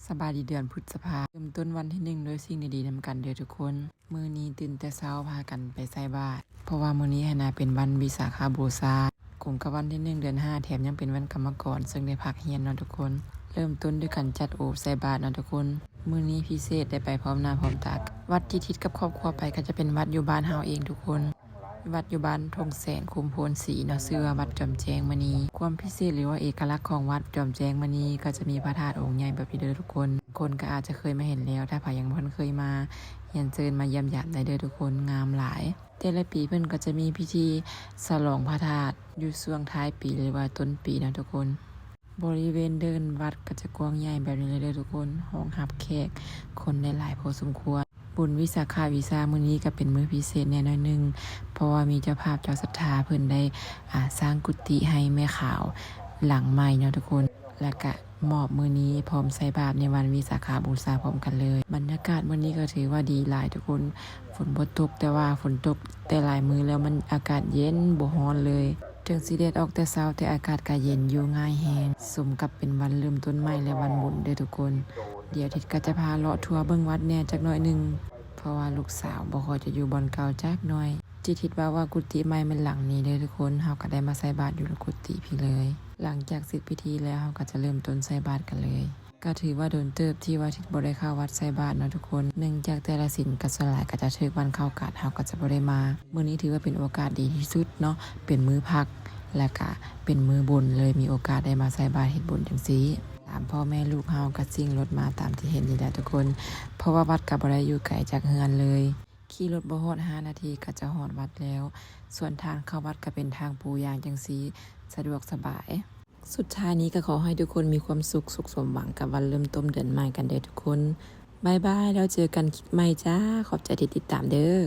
สบายดีเดือนพฤษภาเริ่มต้นวันที่1ด้วยสิ่งดีๆนำกันเด้อทุกคนมื้อนี้ตื่นแต่เช้าพากันไปใส่บาตรเพราะว่ามื้อนี้นาเป็นวันวิสาขบูชากลุ่มกับวันที่1เดือน5แถมยังเป็นวันกรรมกรซึ่งได้พักเรียนเนาะทุกคนเริ่มต้นด้วยการจัดโอบใส่บาตรเนาะทุกคนมื้อนี้พิเศษได้ไปพร้อมหน้าพร้อมตาวัดที่ทิศกับครอบครัวไปก็จะเป็นวัดอยู่บ้านเฮาเองทุกคนวัดอยู่บ้านทงแสนคุมโพนศรีเนาะชื่อว่าวัดจอมแจ้งมณีความพิเศษหรือว่าเอกลักษณ์ของวัดจอมแจ้งมณีก็จะมีพระธาตุองค์ใหญ่แบบนี้เด้อทุกคนก็อาจจะเคยมาเห็นแล้วถ้าใครยังบ่เคยมาเรียนเชิญมาเยี่ยมญาติได้เด้อทุกคนงามหลายแต่ละปีเพิ่นก็จะมีพิธีฉลองพระธาตุอยู่ช่วงท้ายปีหรือว่าต้นปีนะทุกคนบริเวณเดินวัดก็จะกว้างใหญ่แบบนี้เลยเด้อทุกคนห้องรับแขกคนได้หลายพอสมควรบุญวิสาขบูชามื้อนี้ก็เป็นมื้อพิเศษแน่นอนนึงเพราะว่ามีเจ้าภาพเจ้าศรัทธาเพิ่นได้สร้างกุฏิให้แม่ขาวหลังใหม่เนาะทุกคนแล้วก็มอบมื้อนี้พร้อมใส่บาตรในวันวิสาขบูชาพร้อมกันเลยบรรยากาศมื้อนี้ก็ถือว่าดีหลายทุกคนฝนบ่ตกแต่ว่าฝนตกแต่หลายมื้อแล้วมันอากาศเย็นบ่ร้อนเลยถึงสิแดดออกแต่เช้าแต่อากาศก็เย็นอยู่ง่ายแฮงสมกับเป็นวันเริ่มต้นใหม่และวันบุญเด้อทุกคนเดี๋ยวทิศก็จะพาเลาะทัวร์เบิ่งวัดแน่จักหน่อยนึงเพราะว่าลูกสาวบ่ค่อยจะอยู่บ่อนเก่าจักหน่อยที่ทิศว่ากุฏิใหม่มันหลังนี้เด้อทุกคนเฮาก็ได้มาใส่บาตรอยู่ในกุฏิพี่เลยหลังจากเสร็จพิธีแล้วเฮาก็จะเริ่มต้นใส่บาตรกันเลยก็ถือว่าโดนเติบที่ว่าทิศบ่ได้เข้าวัดใส่บาตรเนาะทุกคนเนื่องจากแต่ละศีลก็สลายก็จะถึกวันเข้ากาดเฮาก็จะบ่ได้มามื้อนี้ถือว่าเป็นโอกาสดีที่สุดเนาะเป็นมื้อพักและก็เป็นมื้อบุญเลยมีโอกาสได้มาใส่บาตรเฮ็ดบุญจังซี่ตามพ่อแม่ลูกเฮาก็ซิ่งรถมาตามที่เห็นนี่แหละทุกคนเพราะว่าวัดก็บ่ได้อยู่ไกลจากเฮือนเลยขี่รถบ่ฮอด5นาทีก็จะฮอดวัดแล้วส่วนทางเข้าวัดก็เป็นทางปูยางจังซี่สะดวกสบายสุดท้ายนี้ก็ขอให้ทุกคนมีความสุขสมหวังกับวันเริ่มต้นเดือนใหม่กันเด้อทุกคนบ๊ายบายแล้วเจอกันคลิปใหม่จ้าขอบใจที่ติดตามเด้อ